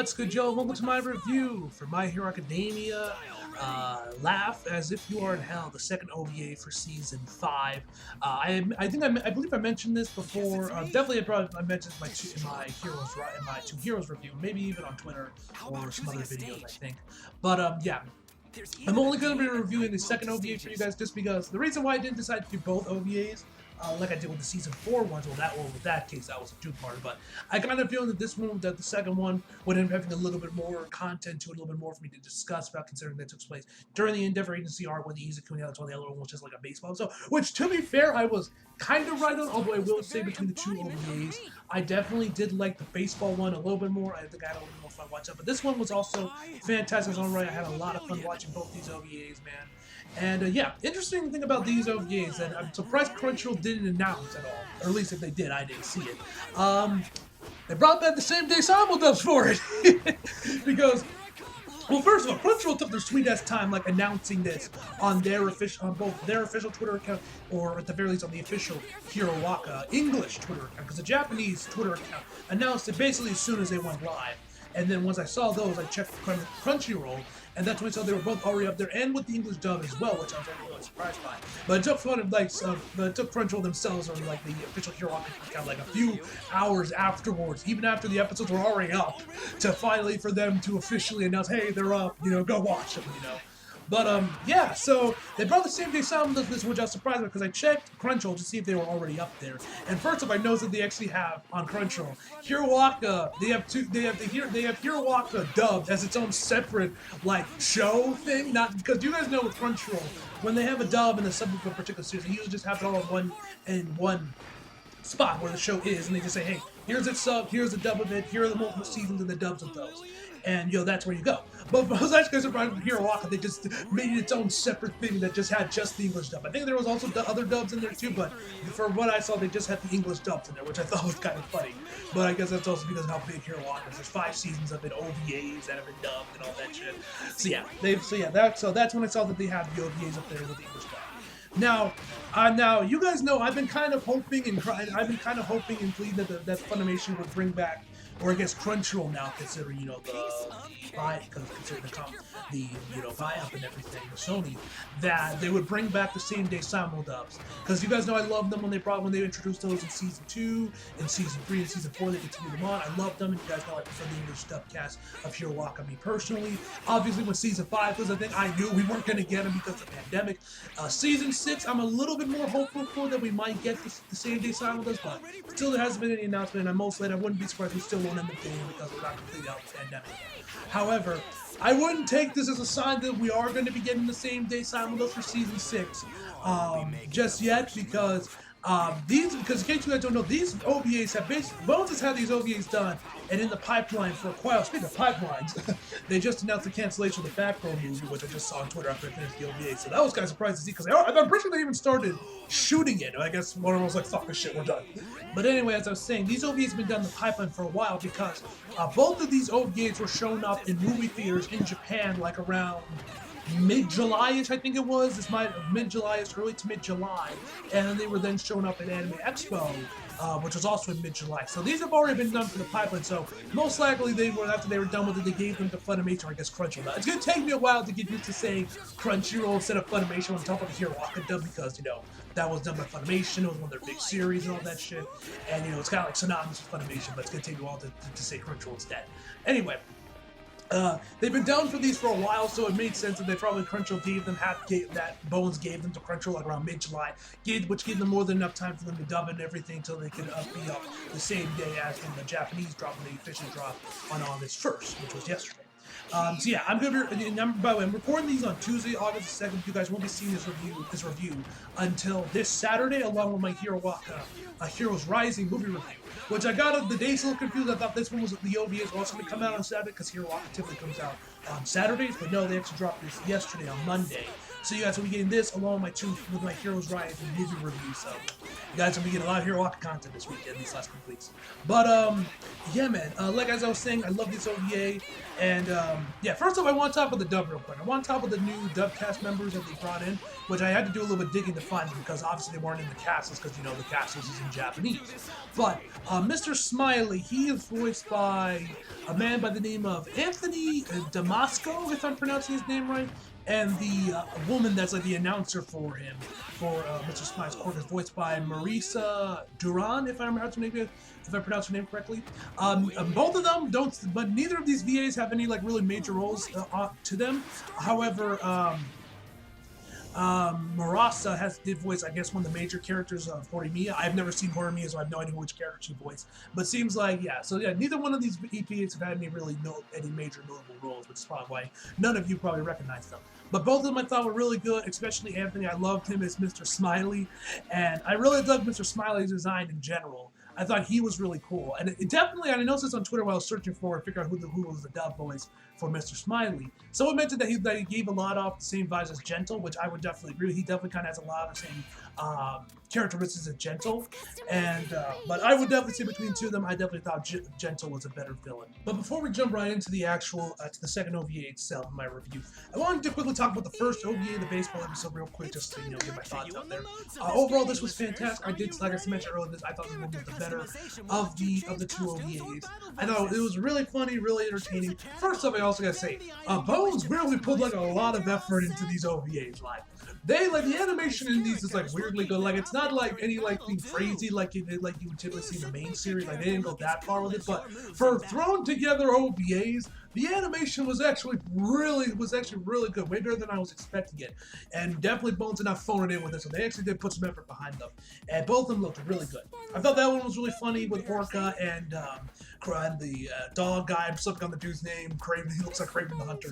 What's good, Joe? Welcome to my review for My Hero Academia. Laugh as if you are in hell. The second OVA for season 5. I believe I mentioned this before. Definitely, I mentioned in my Two Heroes review, maybe even on Twitter or some other videos. I think, but yeah. I'm only going to be reviewing the second OVA for you guys just because the reason why I didn't decide to do both OVAs, like I did with the season 4 ones, with that case, that was a two-parter, but I kind of feel that the second one would end up having a little bit more content to it, a little bit more for me to discuss about, considering that took place during the Endeavor Agency arc when the Izuku and the other one was just like a baseball. So, which, to be fair, I was kind of right on, although I will say between the two OVAs, I definitely did like the baseball one a little bit more. I think I had a little bit more fun watching it, but this one was also fantastic on right. I had a lot of fun watching both these OVAs, man. And yeah, interesting thing about these OVAs that I'm surprised Crunchyroll didn't announce at all, or at least if they did, I didn't see it. They brought back the same day simuldubs for it because, well, first of all, Crunchyroll took their sweet ass time like announcing this on both their official Twitter account, or at the very least on the official Hiroaka English Twitter account, because the Japanese Twitter account announced it basically as soon as they went live. And then once I saw those, I checked Crunchyroll, and that's when I saw they were both already up there, and with the English dub as well, which I was really surprised by. But it took but it took Crunchyroll themselves, or like the official Hiroaka account, like a few hours afterwards, even after the episodes were already up, to finally for them to officially announce, hey, they're up, go watch them, But yeah, so they brought the same day simuldubs, which I was surprised because I checked Crunchyroll to see if they were already up there. And first off, I noticed that they actually have on Crunchyroll Hiroaka. They have Hiroaka dubbed as its own separate like show thing. Not because you guys know with Crunchyroll, when they have a dub and a sub of a particular series, they usually just have it all in one spot where the show is, and they just say, hey, here's its sub, here's the dub of it, here are the multiple seasons and the dubs of those. And that's where you go. But I was actually surprised with Hiroaka, they just made it its own separate thing that just had just the English dub. I think there was also other dubs in there too, but for what I saw, they just had the English dubs in there, which I thought was kind of funny. But I guess that's also because of how big Hiroaka is. There's 5 seasons of it, OVAs that have been dubbed and all that shit. So that's when I saw that they have the OVAs up there with the English dub. Now you guys know I've been kind of hoping and pleading that Funimation would bring back, or I guess Crunchyroll now, considering the buy-up and everything, Sony, that they would bring back the same day simuldubs. Because you guys know I love them when they introduced those in season 2, in season 3, and season 4. They continued them on. I love them, and you guys know I prefer the English dub cast of Hiroaka, me personally. Obviously, when season 5 was, I think I knew we weren't going to get them because of the pandemic. Season 6, I'm a little bit more hopeful for that we might get the same day simuldubs, but still there hasn't been any announcement, and I wouldn't be surprised if we still won't end up getting it because we're not completely out of the pandemic. However, I wouldn't take this as a sign that we are going to be getting the same day simuldubs for season 6 just yet, because in case you guys don't know, these OVAs Bones has had these OVAs done and in the pipeline for quite a while. Speaking of pipelines, they just announced the cancellation of the Backbone movie, which I just saw on Twitter after I finished the OVA, so that was kind of surprising to see, because I'm pretty sure they even started shooting it. I guess one of them was like, fuck this shit, we're done. But anyway, as I was saying, these OVAs have been done in the pipeline for a while, because both of these OVAs were shown up in movie theaters in Japan like around mid-July-ish, I think it was. Mid-July-ish, early to mid-July. And then they were then shown up at Anime Expo, which was also in mid-July. So these have already been done for the pipeline. So most likely after they were done with it, they gave them to Funimation, or I guess Crunchyroll. It's going to take me a while to get used to saying Crunchyroll instead of Funimation on top of the Hiroaka dub, because, that was done by Funimation. It was one of their big series and all that shit. And, it's kind of like synonymous with Funimation, but it's going to take me a while to say Crunchyroll instead. Anyway. They've been down for these for a while, so it made sense that they probably Crunchyroll Bones gave them to Crunchyroll like around mid-July, which gave them more than enough time for them to dub and everything until they could be up the same day as when the Japanese drop, when they officially dropped on August 1st, which was yesterday. So yeah, by the way, I'm recording these on Tuesday, August 2nd. You guys won't be seeing this review until this Saturday, along with my Hiroaka, Heroes Rising movie review. Which I got the days a little confused. I thought this one was the OVAs was also going to come out on Saturday, because Hiroaka typically comes out on Saturdays, but no, they actually dropped this yesterday on Monday. So you guys will be getting this along with my Heroes Riot movie review. So you guys will be getting a lot of Hero Waka content this weekend, these last couple weeks. But yeah, man. Like as I was saying, I love this OVA, and yeah. First off, I want to talk about the dub real quick. I want to talk about the new dub cast members that they brought in, which I had to do a little bit digging to find because obviously they weren't in the castles because the castles is in Japanese. But Mr. Smiley, he is voiced by a man by the name of Anthony Damasco, if I'm pronouncing his name right. And the woman that's like the announcer for him, for Mr. Smiley's court, is voiced by Marisa Duran, if I pronounce her name correctly. Both of them don't, but neither of these VAs have any like really major roles to them. However, Marasa did voice, I guess, one of the major characters of Horimiya. I've never seen Horimiya, so I have no idea which character she voiced. But seems like, yeah. So yeah, neither one of these EPAs have had any major notable roles, which is probably why none of you probably recognize them. But both of them I thought were really good, especially Anthony. I loved him as Mr. Smiley, and I really dug Mr. Smiley's design in general. I thought he was really cool, and it definitely, I noticed this on Twitter while I was searching for figure out who was the dub voice for Mr. Smiley. Someone mentioned that he gave a lot off the same vibes as Gentle, which I would definitely agree with. He definitely kind of has a lot of the same characteristics as Gentle, and but I would definitely say between the two of them, I definitely thought Gentle was a better villain. But before we jump right into the actual, to the second OVA itself, my review, I wanted to quickly talk about the first OVA, the baseball episode, real quick, just to get my thoughts out there. Overall, this was fantastic. Like I mentioned earlier, I thought this one was the better of the two OVAs. I know it was really funny, really entertaining. First off, I also gotta say, Bones really put like a lot of effort into these OVAs. Like the animation in these is like weirdly good. Like it's not like any like thing crazy like you would typically see in the main series. Like they didn't go that far with it, but for thrown together OVAs, the animation was actually really good, way better than I was expecting it, and definitely Bones did not phone it in with this, so they actually did put some effort behind them, and both of them looked really good. I thought that one was really funny with Orca and the dog guy. I'm slipping on the dude's name. Kraven. He looks like Kraven the Hunter.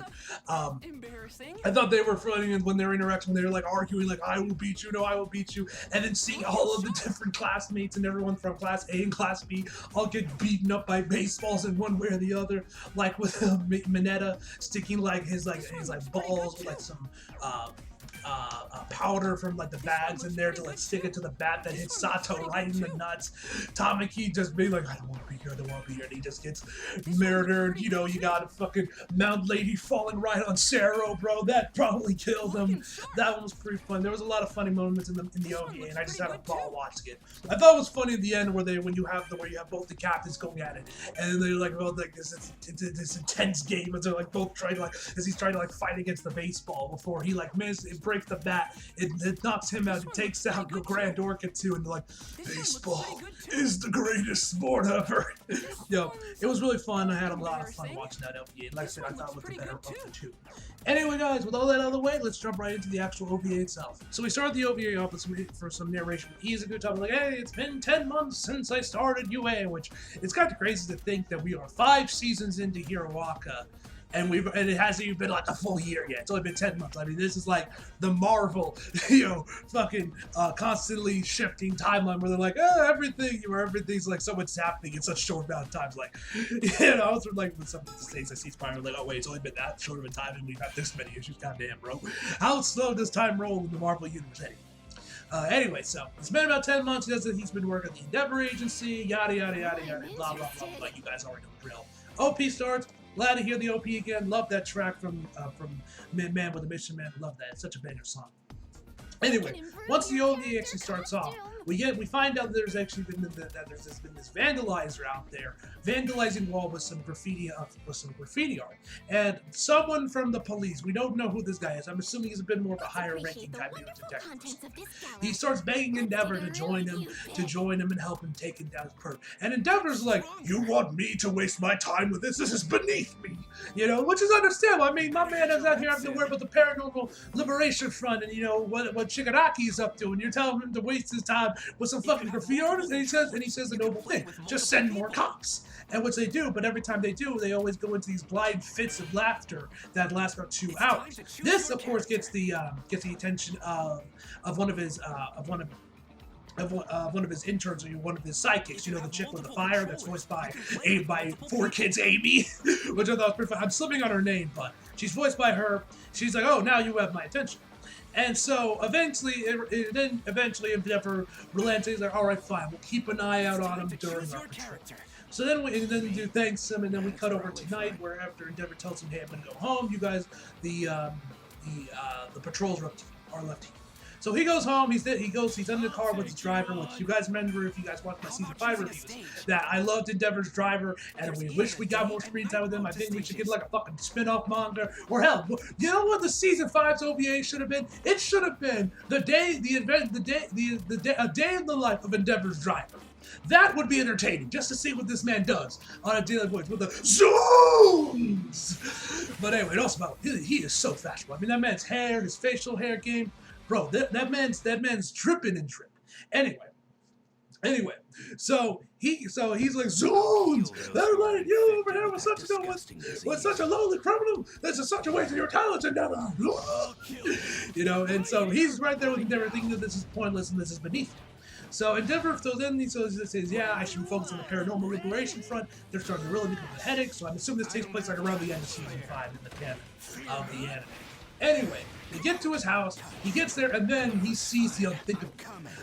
I thought they were funny when their interaction, they were like arguing, like I will beat you, no, I will beat you, and then seeing all of the different classmates and everyone from Class A and Class B all get beaten up by baseballs in one way or the other, like with Mineta sticking his balls with like some powder from like the bags in there to like stick it to the bat that hits Sato right in the nuts. Tamaki just being like, I don't want to be here, I don't want to be here, and he just gets murdered. You got a fucking Mount Lady falling right on Sero, bro. That probably killed him. That one was pretty fun. There was a lot of funny moments in the OVA, and I just had a ball watching it. I thought it was funny at the end where you have both the captains going at it, and then they're like, well, like this intense game, and they're like both trying to as he's trying to fight against the baseball before he it breaks the bat, it knocks him out, it takes out Grand Orca too, and they're like, baseball is the greatest sport ever. It was really fun. I had a lot of fun watching that OVA. Like I said, I thought it was the better of the two. Anyway, guys, with all that out of the way, let's jump right into the actual OVA itself. So we started the OVA off for some narration. He's a good time, like, hey, it's been 10 months since I started UA, which it's kind of crazy to think that we are 5 seasons into Hero Waka, and it hasn't even been like a full year yet. It's only been 10 months. I mean, this is like the Marvel, fucking constantly shifting timeline where they're like, everything's like so much happening in such short amount of time. Like, it's like with some of the things I see Spider-Man, like, oh wait, it's only been that short of a time and we've had this many issues. Goddamn, bro. How slow does time roll in the Marvel universe anyway? Anyway, so it's been about 10 months. He's been working at the Endeavor Agency, yada yada yada yada, blah blah blah blah. You guys already know the drill. OP starts. Glad to hear the OP again. Love that track from Man with a Mission Man. Love that. It's such a banger song. Anyway, once the OVA actually starts off, we find out that there's actually been this vandalizer out there vandalizing wall with some graffiti art, and someone from the police. We don't know who this guy is. I'm assuming he's a bit more of a higher ranking guy, maybe a detective. He starts begging Endeavor to join him and help him take him down his perp. And Endeavor's like, "You want me to waste my time with this? This is beneath me," which is understandable. I mean, my man is out here having to worry about the Paranormal Liberation Front and what Shigaraki is up to, and you're telling him to waste his time with some fucking graffiti artists, and he says the noble thing: just send more cops. And which they do, but every time they do, they always go into these blind fits of laughter that last about 2 hours. This, of course, gets the attention of one of his interns, or one of his sidekicks. The chick with the fire that's voiced by 4Kids Amy, which I thought was pretty fun. I'm slipping on her name, but she's voiced by her. She's like, "Oh, now you have my attention." And so eventually Endeavor relents. He's like, all right, fine, we'll keep an eye out on him during our patrol. So then we do thanks him, and then we cut over tonight, where after Endeavor tells him, hey, I'm gonna go home. You guys, the patrols are left here. So he goes home. He's in the car with his driver. Which you guys remember if you guys watched my season 5 reviews, that I loved Endeavor's driver, and we wish we got more screen time with him. I think we should get like a fucking spin-off manga, or hell, you know what the season 5's OVA should have been? It should have been a day in the life of Endeavor's driver. That would be entertaining, just to see what this man does on a daily voice with the zooms. But anyway, it also about he is so fashionable. I mean, that man's hair, his facial hair game, bro. That man's dripping and drip. Anyway, so he's like zooms. Everybody, you over here with such a lowly criminal. This is such a waste of your talents, Endeavor. You know, and so he's right there with Endeavor, thinking that this is pointless and this is beneath him. So Endeavor, he says, yeah, I should be focused on the paranormal liberation front. They're starting to really become a headache, so I'm assuming this takes place like around the end of season 5 in the canon of the anime. Anyway, they get to his house, he gets there, and then he sees the unthinkable.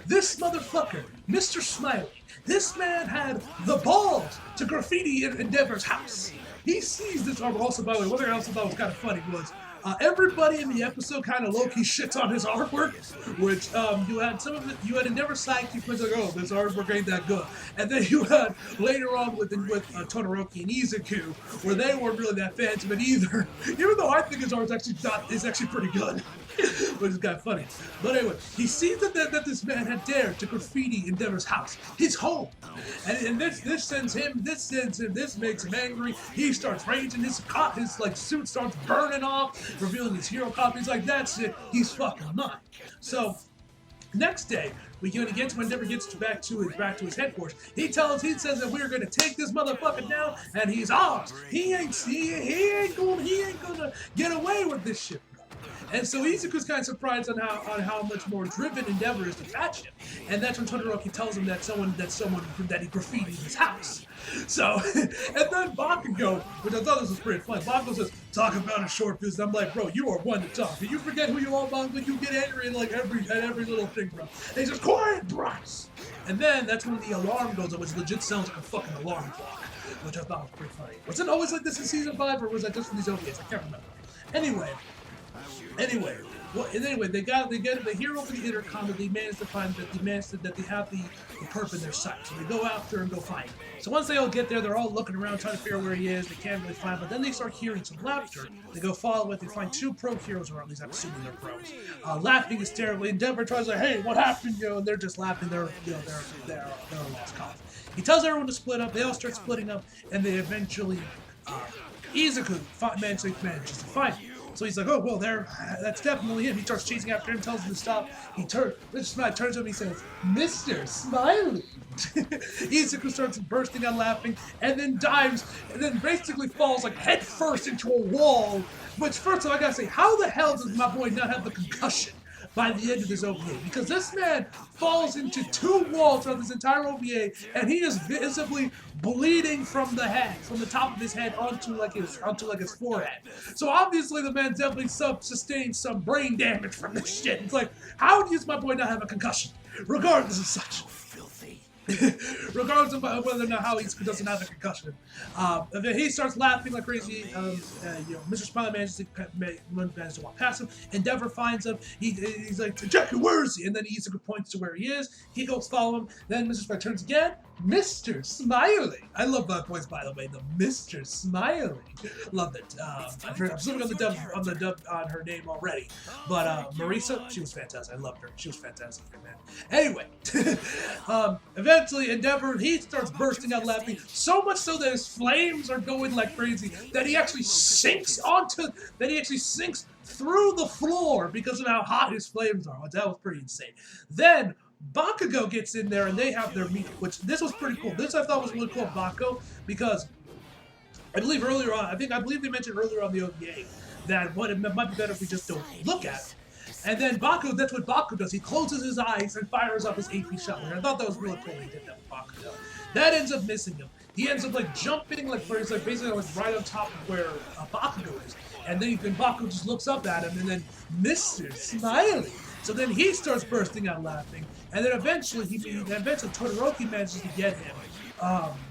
This motherfucker, Mr. Smiley, this man had the balls to graffiti in Endeavor's house. He sees this artwork. Also, by the way, one thing I also thought was kind of funny was everybody in the episode kind of low-key shits on his artwork, which you had Endeavor Sidekick was like, oh, this artwork ain't that good. And then you had later on with Todoroki and Izuku, where they weren't really that fans of it either, even though I think his art is actually pretty good, which is kind of funny. But anyway, he sees that this man had dared to graffiti Endeavor's house, his home, and this makes him angry. He starts raging. His suit starts burning off, revealing his hero copy. He's like, that's it, he's fucking mine. So next day, when Endeavor gets back to his headquarters, he says that we're gonna take this motherfucker down, and he's ours. He ain't gonna get away with this shit. And so Izuku's kind of surprised on how much more driven Endeavor is to catch him, and that's when Todoroki tells him that he graffitied his house. So, and then Bakugo, which I thought this was pretty funny. Bakugo says, "Talk about a short fuse." I'm like, bro, you are one to talk. If you forget who you are, Bakugo, you get angry at every little thing, bro. And he says, "Quiet, Bryce." And then that's when the alarm goes up, which legit sounds like a fucking alarm clock, which I thought was pretty funny. Was it always like this in season 5, or was that just for these OVAs? I can't remember. Anyway, they hear over the intercom that they managed to find that they have the perp in their sight. So they go after and go find him. So once they all get there, they're all looking around trying to figure out where he is. They can't really find him, but then they start hearing some laughter. They go follow it. They find 2 pro heroes, or at least I'm assuming they're pros, laughing hysterically. Endeavor tries like, "Hey, what happened?" And they're just laughing. They're a lost cause. He tells everyone to split up. They all start splitting up, and they eventually Izuku manages to find him. So he's like, oh, well, that's definitely him. He starts chasing after him, tells him to stop. Mr. Smiley turns to him and he says, Mr. Smiley. Izuku starts bursting out laughing, and then dives, and then basically falls like head first into a wall. Which, first of all, I gotta say, how the hell does my boy not have the concussion by the end of this OVA? Because this man falls into 2 walls throughout this entire OVA, and he is visibly bleeding from the top of his head onto his forehead. So obviously the man definitely sustained some brain damage from this shit. It's like, how does my boy not have a concussion? Regardless of such. Regardless of whether or not how he doesn't have a concussion, then he starts laughing like crazy. Mr. Smiley manages to walk past him. Endeavor finds him. He's like, Jackie, where is he? And then Izuku points to where he is. He goes follow him. Then Mr. Smiley turns again. Mr. Smiley. I love that voice, by the way. The Mr. Smiley. Love it. I'm slipping on the dub on her name already, but Marisa, she was fantastic. I loved her. She was fantastic, man. Anyway, eventually Endeavor, he starts bursting out laughing, so much so that his flames are going like crazy, that he actually sinks through the floor because of how hot his flames are. That was pretty insane. Then Bakugo gets in there and they have their meeting, which this was pretty cool. This I thought was really cool of Bakugo, because I believe they mentioned earlier on the OVA that it might be better if we just don't look at it. And then Bakugo, that's what Bakugo does. He closes his eyes and fires up his AP shot. I thought that was really cool. He did that with Bakugo. That ends up missing him. He ends up like jumping, like where he's like basically like right on top of where Bakugo is. And then Bakugo just looks up at him, and then Mr. Smiley. So then he starts bursting out laughing, and then eventually Todoroki manages to get him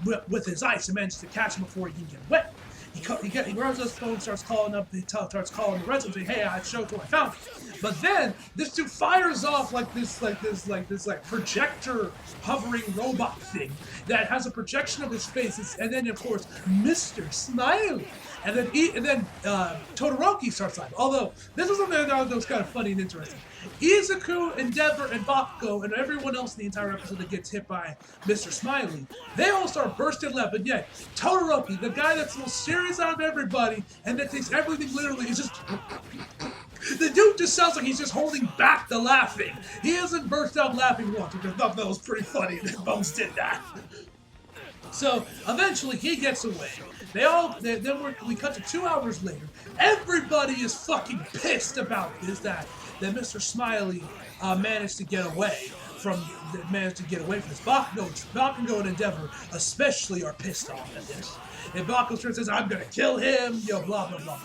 with his ice and manages to catch him before he can get wet. He grabs his phone, starts calling the rest of them, saying, "Hey, I showed you I found it." But then this dude fires off like this projector hovering robot thing that has a projection of his face, and then of course Mr. Smiley, and then Todoroki starts laughing. Although this was something that was kind of funny and interesting. Izuku, Endeavor, and Bakugo, and everyone else in the entire episode that gets hit by Mr. Smiley, they all start bursting laughing. But yet, Todoroki, the guy that's the most serious out of everybody, and that takes everything literally, is just... The dude just sounds like he's just holding back the laughing. He hasn't burst out laughing once, which I thought that was pretty funny that Bones did that. So, eventually, he gets away. We cut to 2 hours later. Everybody is fucking pissed about this, that Mr. Smiley managed to get away from this. Bakugo and Endeavor especially are pissed off at this. And Bakugo says, "I'm gonna kill him," blah blah blah blah.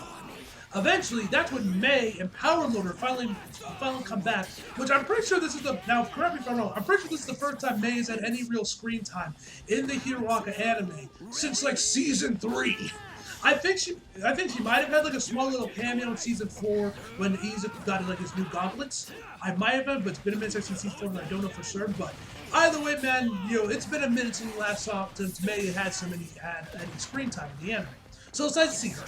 Eventually, that's when May and Power Loader finally come back, which I'm pretty sure this is now correct me if I'm wrong, I'm pretty sure this is the first time May has had any real screen time in the Hero Aka anime since like season 3. I think she might have had like a small little cameo in season 4 when Izuku got like his new gauntlets. I might have had, but it's been a minute since season 4 and I don't know for sure. But either way, man, it's been a minute since last saw since May had any screen time in the anime. So it's nice to see her.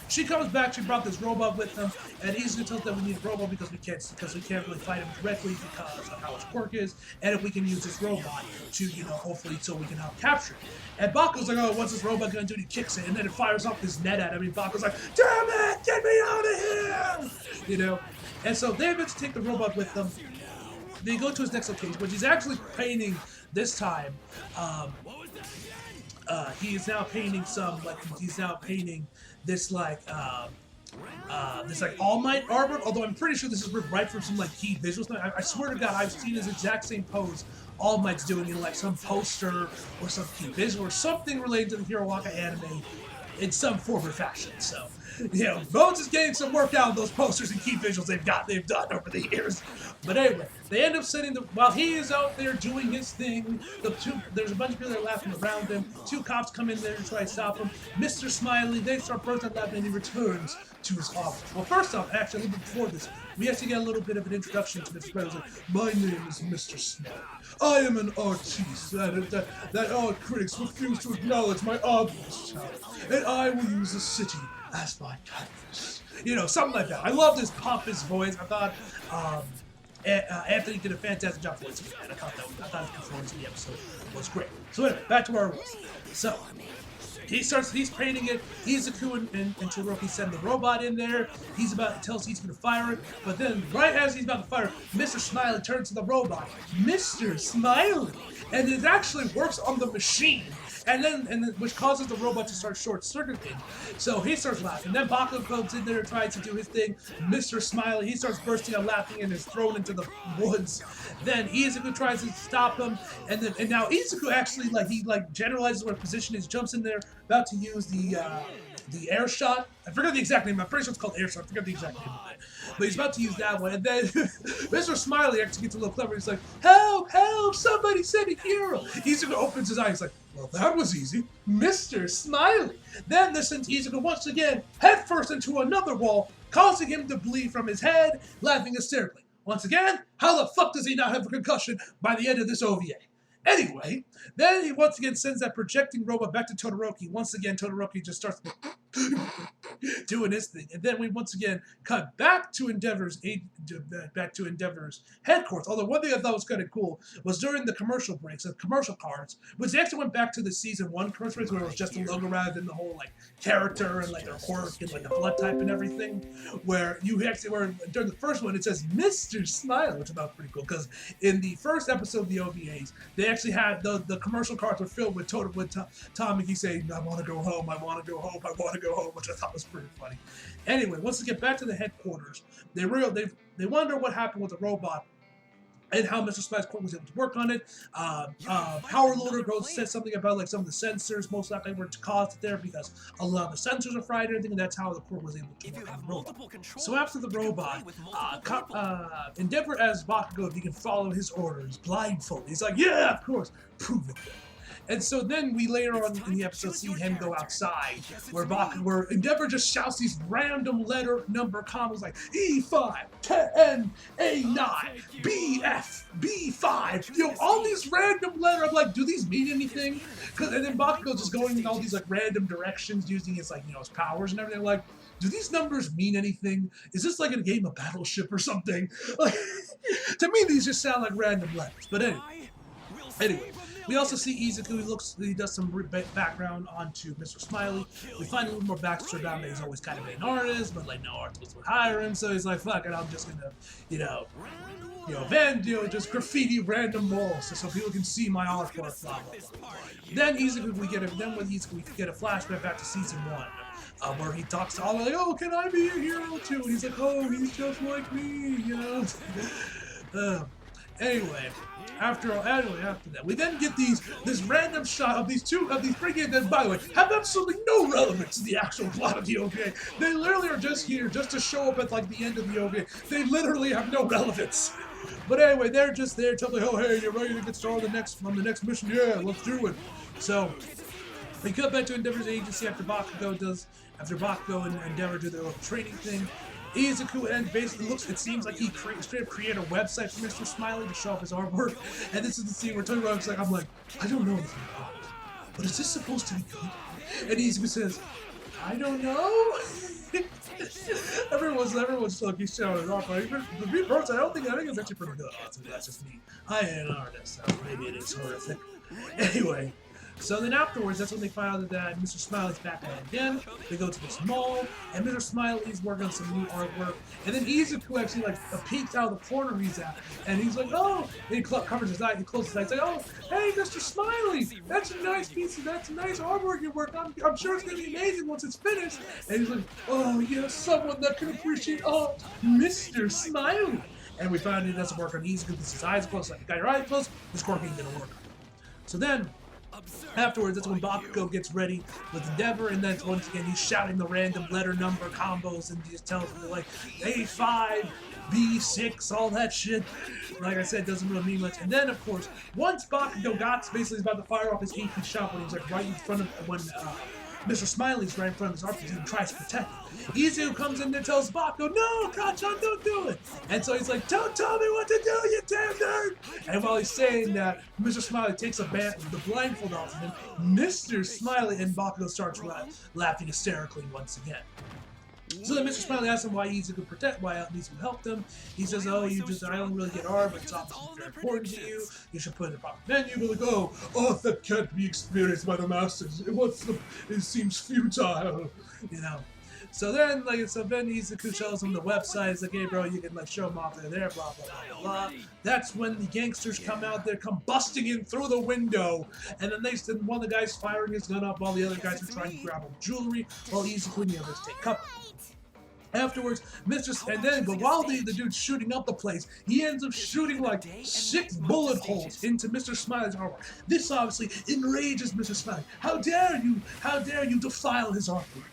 She comes back, she brought this robot with them, and Izuku tells them we need a robot because we can't really fight him directly because of how his quirk is, and if we can use this robot to, hopefully so we can help capture it. And Bakugo's like, "Oh, what's this robot gonna do?" And he kicks it, and then it fires off this net at him, and Bakugo's like, "Damn it, get me out of here!" And so they have to take the robot with them. They go to his next location, which he's actually painting this time. He is now painting this All Might armor, although I'm pretty sure this is ripped right from some key visuals. I swear to God, I've seen his exact same pose All Might's doing in some poster or some key visual or something related to the Hero Aka anime in some form or fashion. So, Bones is getting some work out of those posters and key visuals they've done over the years. But anyway, they end up while he is out there doing his thing, there's a bunch of people that are laughing around him. 2 cops come in there to try to stop him. Mr. Smiley, they start bursting laughing and he returns to his office. Well, first off, actually, a little bit before this, we have to get a little bit of an introduction to Mr. Smiley. My name is Mr. Smiley. I am an artiste that all critics refuse to acknowledge my obvious talent, and I will use the city as my canvas. Something like that. I love this pompous voice. I thought Anthony did a fantastic job voicing it, and I thought his performance in the episode was great. So anyway, back to where I was. So he's painting it. Izuku and Todoroki send the robot in there. Tells Izuku to fire it, but then right as he's about to fire it, Mr. Smiley turns to the robot, Mr. Smiley, and it actually works on the machine. And then which causes the robot to start short-circuiting. So he starts laughing. Then Bakugo comes in there and tries to do his thing. Mr. Smiley, he starts bursting out laughing and is thrown into the woods. Then Izuku tries to stop him, and now Izuku actually he generalizes where position is, jumps in there, about to use the air shot. I forget the exact name. I'm pretty sure it's called air shot. I forget the exact name of it. But he's about to use that one. And then Mr. Smiley actually gets a little clever. He's like, "Help! Help! Somebody send a hero!" Izuku opens his eyes. He's like, "Well, that was easy. Mr. Smiley." Then this sends Izuku once again headfirst into another wall, causing him to bleed from his head, laughing hysterically. Once again, how the fuck does he not have a concussion by the end of this OVA? Anyway, then he once again sends that projecting robot back to Todoroki. Once again, Todoroki just starts doing his thing. And then we once again cut back to Endeavor's headquarters. Although one thing I thought was kind of cool was during the commercial breaks, the commercial cards, which they actually went back to the season 1 commercial breaks where it was just a logo rather than the whole character and their quirk and the blood type and everything. Where during the first one it says Mr. Smile, which I thought was pretty cool because in the first episode of the OVAs, they actually had the commercial cards were filled with Tamaki saying, "I want to go home, I want to go home, I want to go home, which I thought was pretty funny. Anyway, once they get back to the headquarters, they wonder what happened with the robot and how Mr. Smiley's court was able to work on it. Power Loader says something about like some of the sensors most likely were caused there because a lot of the sensors are fried and everything, and that's how the court was able to work on the robot. So after the robot, Endeavor asks Bakugo if he can follow his orders blindfolded. He's like, yeah, of course, prove it then. And so then we later on in the episode see him go outside, where Endeavor just shouts these random letter number combos like E5, 10, A9, BF, B5. You know, all these random letters. I'm like, do these mean anything? And then Bakugo just going in all these like random directions using his like, you know, his powers and everything. Like, do these numbers mean anything? Is this like a game of Battleship or something? Like, to me, these just sound like random letters. But anyway. We also see Izuku, he does some background onto Mr. Smiley. We find a little more backstory about him that he's always kind of been an artist, but like no artist would hire him, so he's like, fuck it, I'm just gonna, just graffiti random walls so people can see my artwork, blah, blah, blah. Then with Izuku, we get a flashback back to season 1. Where he talks to all like, oh, can I be a hero too? And he's like, oh, he's just like me, you know? Anyway, after that, we then get this random shot of these freaking that, by the way, have absolutely no relevance to the actual plot of the OVA. They literally are just here just to show up at like the end of the OVA. They literally have no relevance. But anyway, they're just there telling me, oh hey, you're ready to get started on the next mission? Yeah, let's do it. So we cut back to Endeavor's agency after Bakugo and Endeavor do their little training thing. Izuku and basically it seems like he straight up created a website for Mr. Smiley to show off his artwork. And this is the scene where Tony Rock's like, I'm like, I don't know anything about it, but is this supposed to be good? And Izuku says, I don't know. everyone's like, he's showing his artwork. To be honest, I think it's actually pretty good. That's just me. I ain't an artist, so maybe it is horrific. Anyway. So then afterwards, that's when they find out that Mr. Smiley's back at it again. They go to this mall, and Mr. Smiley's working on some new artwork. And then Izuku actually peeks out of the corner he's at, and he's like, oh, and he covers his eye, he closes his eyes, like, oh, hey, Mr. Smiley, that's a nice artwork you worked on. I'm sure it's gonna be amazing once it's finished. And he's like, oh yes, someone that can appreciate art, Mr. Smiley. And we find he doesn't work on Izuku because his eyes closed. Like, you got your eyes closed, this quirk ain't gonna work. So then, afterwards, that's when Bakugo gets ready with Endeavor, and then once again he's shouting the random letter number combos and he just tells them like A5, B6, all that shit. Like I said, doesn't really mean much. And then of course, once Bakugo basically is about to fire off his AP shot when he's like right in front of Mr. Smiley's right in front of his artwork and tries to protect him. Izuku comes in there and tells Bakugo, no, Kacchan, don't do it. And so he's like, don't tell me what to do, you damn nerd. And while he's saying that, Mr. Smiley takes the blindfold off of him. Mr. Smiley and Bakugo starts laughing hysterically once again. So then Mr. Smiley asks him why Izuku helped him. He says, oh, I don't really get art, but it's obviously very important to you. You should put in a proper menu. But like, oh, that can't be experienced by the masters. It seems futile, you know. So then Izuku shows him the website. He's like, hey, bro, you can show him off there, blah, blah, blah, blah. That's when the gangsters come out there, come busting in through the window. And then one of the guys firing his gun up while the other guys are trying to grab him jewelry, while Izuku and the others take cover. Afterwards, but while the dude's shooting up the place, he ends up shooting like 6 bullet holes into Mr. Smiley's armor. This obviously enrages Mr. Smiley. How dare you defile his artwork?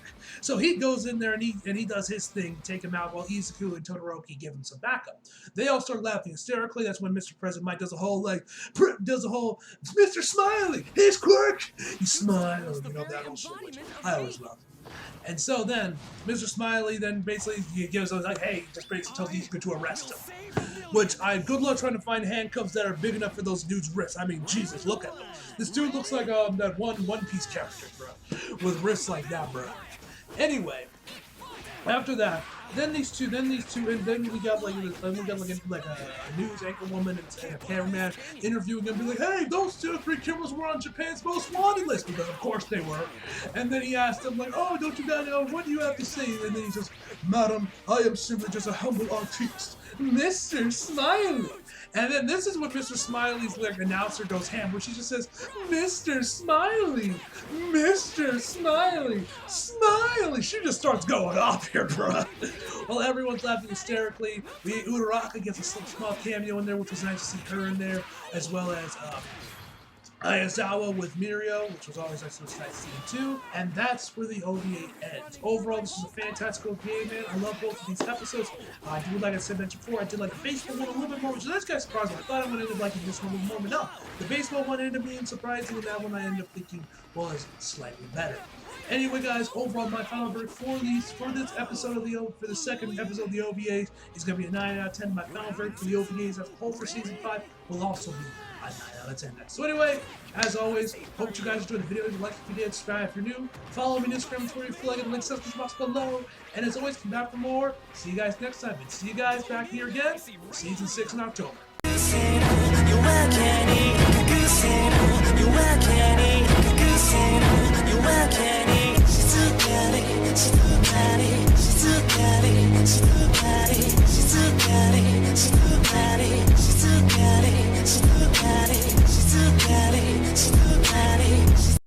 So he goes in there and he does his thing, take him out, while Izuku and Todoroki give him some backup. They all start laughing hysterically. That's when Mr. President Mike does a whole Mr. Smiley, his quirk, he smiles, that whole shit, which I always love. And so then, Mr. Smiley then basically gives us like, hey, just basically tells Izuku to arrest him. Which, good luck trying to find handcuffs that are big enough for those dudes' wrists. I mean, Jesus, look at them. This dude looks like that One Piece character, bro, with wrists like that, bro. Anyway, after that, then we got a news anchor woman and a cameraman interviewing him, be like, hey, those 2 or 3 killers were on Japan's most wanted list, because of course they were. And then he asked them like, oh, don't you guys know, what do you have to say? And then he says, madam, I am simply just a humble artiste, Mr. Smiley. And then this is when Mr. Smiley's like announcer goes ham, where she just says, "Mr. Smiley, Mr. Smiley, Smiley." She just starts going off here, bruh. While everyone's laughing hysterically, Uraraka gets a small cameo in there, which was nice to see her in there, as well as Ayazawa with Mirio, which was always nice to see too. And that's where the OVA ends. Overall, this is a fantastic OVA, man. I love both of these episodes. I do, like I said mentioned before, I did like the baseball one a little bit more, which is kind of surprising. I thought I would end up liking this one a little more, but no. The baseball one ended up being surprising, and that one I ended up thinking was slightly better. Anyway, guys, overall, my final verdict for this episode of the second episode of the OVAs is going to be a 9 out of 10. My final verdict for the OVAs as a whole for season 5 will also be a 9 out of 10. So anyway, as always, hope you guys enjoyed the video. If you liked it, if you did, subscribe if you're new. Follow me on Instagram and Twitter if you like it. The links in the box below. And as always, come back for more. See you guys next time. And see you guys back here again, season 6 in October. She's